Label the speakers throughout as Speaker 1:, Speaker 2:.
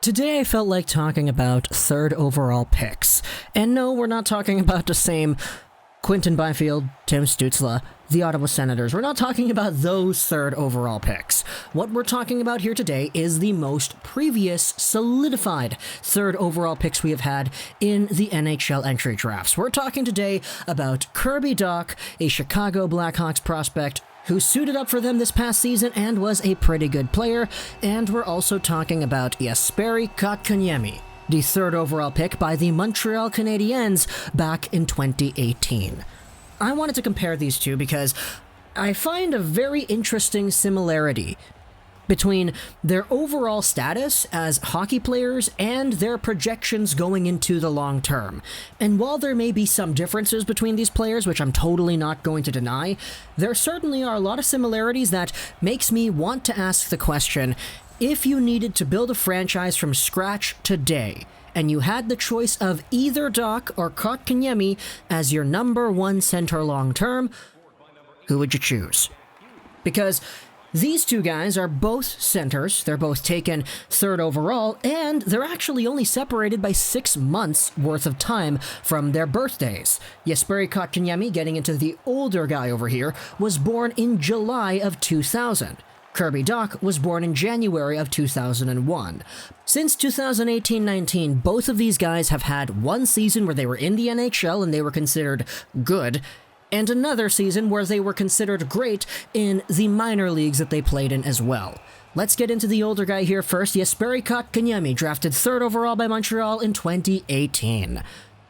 Speaker 1: Today I felt like talking about third overall picks. And no, we're not talking about the same Quinton Byfield, Tim Stützle, the Ottawa Senators. We're not talking about those third overall picks. What we're talking about here today is the most previous solidified third overall picks we have had in the NHL Entry Drafts. We're talking today about Kirby Dach, a Chicago Blackhawks prospect who suited up for them this past season and was a pretty good player, and we're also talking about Jesperi Kotkaniemi, the third overall pick by the Montreal Canadiens back in 2018. I wanted to compare these two because I find a very interesting similarity between their overall status as hockey players and their projections going into the long term. And while there may be some differences between these players, which I'm totally not going to deny, there certainly are a lot of similarities that makes me want to ask the question, if you needed to build a franchise from scratch today, and you had the choice of either Dach or Kotkaniemi as your number one center long term, who would you choose? Because these two guys are both centers, they're both taken third overall, and they're actually only separated by 6 months worth of time from their birthdays. Jesperi Kotkaniemi, getting into the older guy over here, was born in July of 2000. Kirby Dach was born in January of 2001. Since 2018-19, both of these guys have had one season where they were in the NHL and they were considered good, and another season where they were considered great in the minor leagues that they played in as well. Let's get into the older guy here first. Jesperi Kotkaniemi, drafted third overall by Montreal in 2018.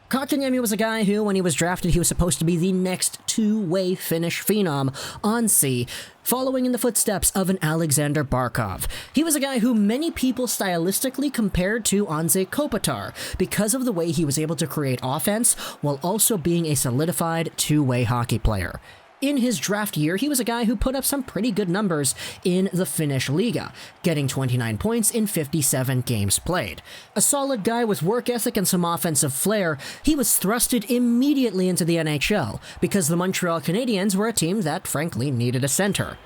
Speaker 1: Kotkaniemi was a guy who, when he was drafted, he was supposed to be the next two-way Finnish phenom on C, following in the footsteps of an Alexander Barkov. He was a guy who many people stylistically compared to Anze Kopitar because of the way he was able to create offense while also being a solidified two-way hockey player. In his draft year, he was a guy who put up some pretty good numbers in the Finnish Liga, getting 29 points in 57 games played. A solid guy with work ethic and some offensive flair, he was thrusted immediately into the NHL because the Montreal Canadiens were a team that, frankly, needed a center.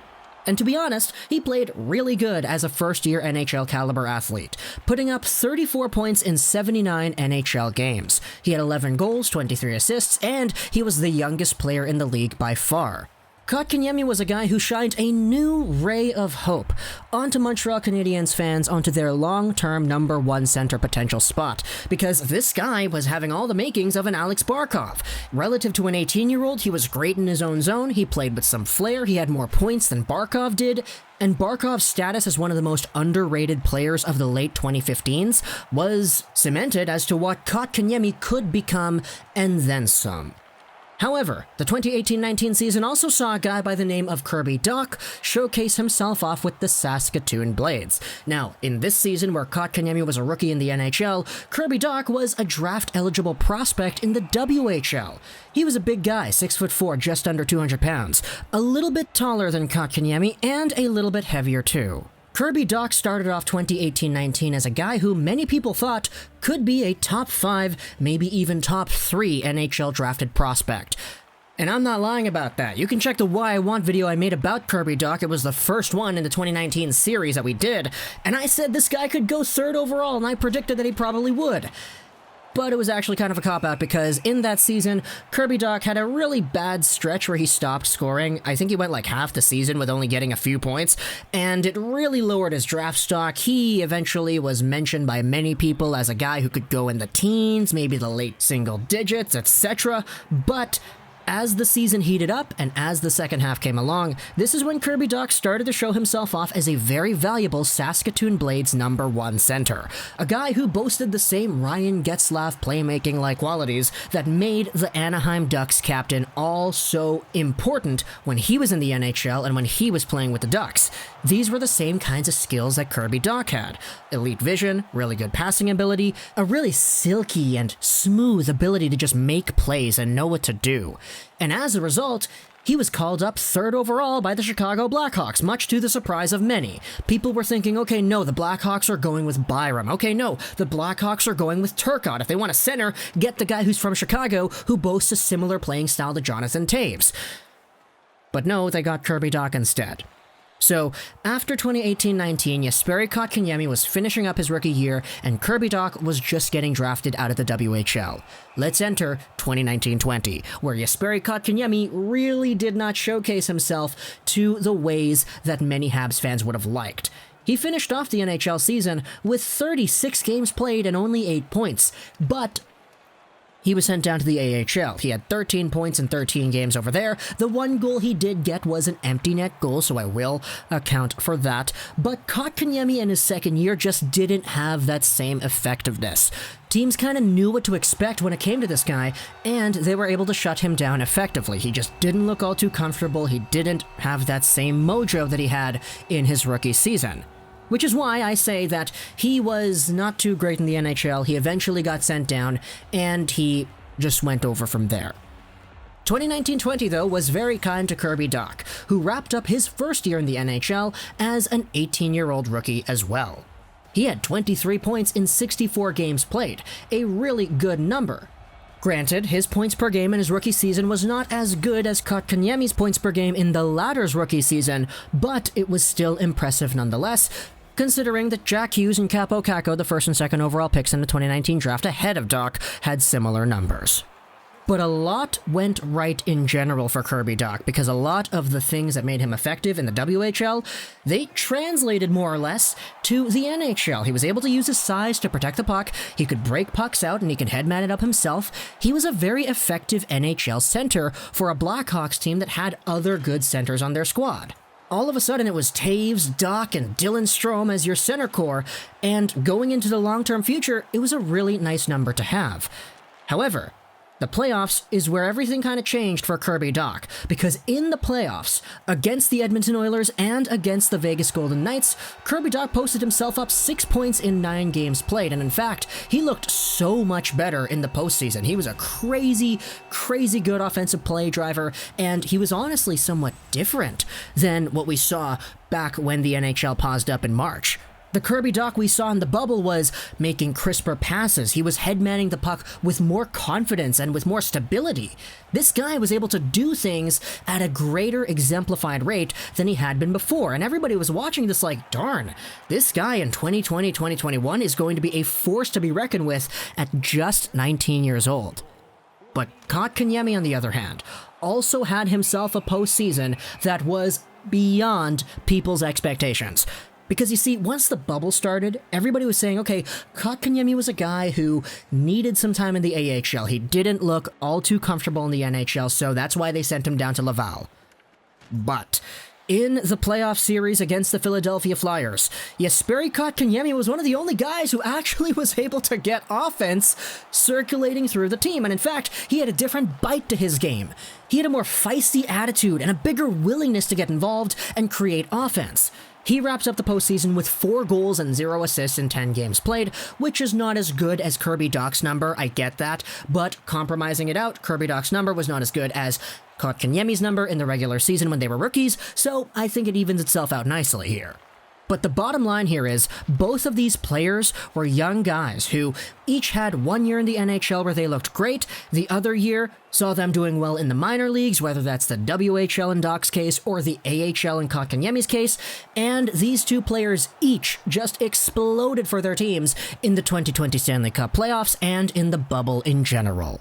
Speaker 1: And to be honest, he played really good as a first-year NHL caliber athlete, putting up 34 points in 79 NHL games. He had 11 goals, 23 assists, and he was the youngest player in the league by far. Kotkaniemi was a guy who shined a new ray of hope onto Montreal Canadiens fans onto their long-term number one center potential spot, because this guy was having all the makings of an Alex Barkov. Relative to an 18-year-old, he was great in his own zone, he played with some flair, he had more points than Barkov did, and Barkov's status as one of the most underrated players of the late 2015s was cemented as to what Kotkaniemi could become, and then some. However, the 2018-19 season also saw a guy by the name of Kirby Dach showcase himself off with the Saskatoon Blades. Now, in this season where Kotkaniemi was a rookie in the NHL, Kirby Dach was a draft-eligible prospect in the WHL. He was a big guy, 6'4", just under 200 pounds, a little bit taller than Kotkaniemi, and a little bit heavier too. Kirby Dach started off 2018-19 as a guy who many people thought could be a top 5, maybe even top 3 NHL drafted prospect. And I'm not lying about that. You can check the Why I Want video I made about Kirby Dach. It was the first one in the 2019 series that we did, and I said this guy could go third overall, and I predicted that he probably would. But it was actually kind of a cop-out because in that season, Kirby Dach had a really bad stretch where he stopped scoring. I think he went like half the season with only getting a few points, and it really lowered his draft stock. He eventually was mentioned by many people as a guy who could go in the teens, maybe the late single digits, etc. But as the season heated up and as the second half came along, this is when Kirby Dach started to show himself off as a very valuable Saskatoon Blades number one center. A guy who boasted the same Ryan Getzlaf playmaking-like qualities that made the Anaheim Ducks captain all so important when he was in the NHL and when he was playing with the Ducks. These were the same kinds of skills that Kirby Dach had. Elite vision, really good passing ability, a really silky and smooth ability to just make plays and know what to do. And as a result, he was called up third overall by the Chicago Blackhawks, much to the surprise of many. People were thinking, okay, no, the Blackhawks are going with Byram. Okay, no, the Blackhawks are going with Turcotte. If they want a center, get the guy who's from Chicago who boasts a similar playing style to Jonathan Toews. But no, they got Kirby Dach instead. So, after 2018-19, Jesperi Kotkaniemi was finishing up his rookie year, and Kirby Dach was just getting drafted out of the WHL. Let's enter 2019-20, where Jesperi Kotkaniemi really did not showcase himself to the ways that many Habs fans would have liked. He finished off the NHL season with 36 games played and only 8 points, but he was sent down to the AHL. He had 13 points in 13 games over there. The one goal he did get was an empty net goal, so I will account for that. But Kotkaniemi in his second year just didn't have that same effectiveness. Teams kind of knew what to expect when it came to this guy, and they were able to shut him down effectively. He just didn't look all too comfortable. He didn't have that same mojo that he had in his rookie season. Which is why I say that he was not too great in the NHL. He eventually got sent down, and he just went over from there. 2019-20, though, was very kind to Kirby Dach, who wrapped up his first year in the NHL as an 18-year-old rookie as well. He had 23 points in 64 games played, a really good number. Granted, his points per game in his rookie season was not as good as Kotkaniemi's points per game in the latter's rookie season, but it was still impressive nonetheless, considering that Jack Hughes and Capo Caco, the first and second overall picks in the 2019 draft ahead of Dach, had similar numbers. But a lot went right in general for Kirby Dach, because a lot of the things that made him effective in the WHL, they translated more or less to the NHL. He was able to use his size to protect the puck, he could break pucks out, and he could headman it up himself. He was a very effective NHL center for a Blackhawks team that had other good centers on their squad. All of a sudden, it was Taves, Dach, and Dylan Strome as your center core, and going into the long-term future, it was a really nice number to have. However, the playoffs is where everything kind of changed for Kirby Dach, because in the playoffs, against the Edmonton Oilers and against the Vegas Golden Knights, Kirby Dach posted himself up 6 points in 9 games played, and in fact, he looked so much better in the postseason. He was a crazy good offensive play driver, and he was honestly somewhat different than what we saw back when the NHL paused up in March. The Kirby Dach we saw in the bubble was making crisper passes. He was headmanning the puck with more confidence and with more stability. This guy was able to do things at a greater exemplified rate than he had been before, and everybody was watching this like, darn, this guy in 2020, 2021 is going to be a force to be reckoned with at just 19 years old. But Kotkaniemi, on the other hand, also had himself a postseason that was beyond people's expectations. Because you see, once the bubble started, everybody was saying, okay, Kotkaniemi was a guy who needed some time in the AHL. He didn't look all too comfortable in the NHL, so that's why they sent him down to Laval. But in the playoff series against the Philadelphia Flyers, Jesperi Kotkaniemi was one of the only guys who actually was able to get offense circulating through the team. And in fact, he had a different bite to his game. He had a more feisty attitude and a bigger willingness to get involved and create offense. He wraps up the postseason with 4 goals and 0 assists in 10 games played, which is not as good as Kirby Dach's number, I get that, but compromising it out, Kirby Dach's number was not as good as Kotkaniemi's number in the regular season when they were rookies, so I think it evens itself out nicely here. But the bottom line here is, both of these players were young guys who each had 1 year in the NHL where they looked great, the other year saw them doing well in the minor leagues, whether that's the WHL in Dach's case or the AHL in Kotkaniemi's case, and these two players each just exploded for their teams in the 2020 Stanley Cup Playoffs and in the bubble in general.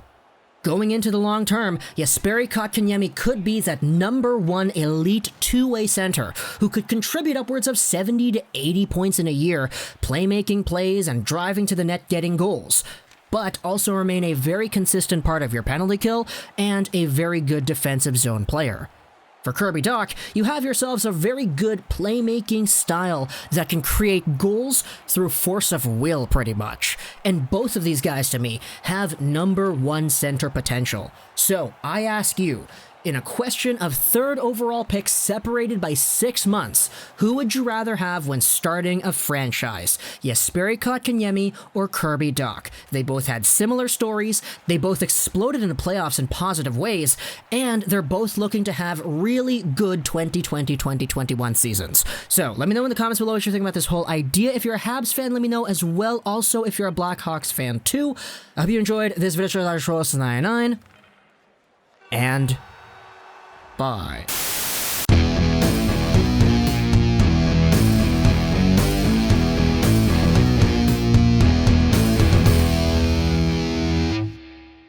Speaker 1: Going into the long term, Jesperi Kotkaniemi could be that number 1 elite two-way center who could contribute upwards of 70 to 80 points in a year, playmaking plays and driving to the net getting goals, but also remain a very consistent part of your penalty kill and a very good defensive zone player. For Kirby Dach, you have yourselves a very good playmaking style that can create goals through force of will, pretty much. And both of these guys, to me, have number 1 center potential. So, I ask you, in a question of 3rd overall picks separated by 6 months, who would you rather have when starting a franchise? Jesperi Kotkaniemi or Kirby Dach? They both had similar stories, they both exploded in the playoffs in positive ways, and they're both looking to have really good 2020-2021 seasons. So, let me know in the comments below what you think about this whole idea. If you're a Habs fan, let me know as well. Also, if you're a Blackhawks fan too. I hope you enjoyed this video. And bye.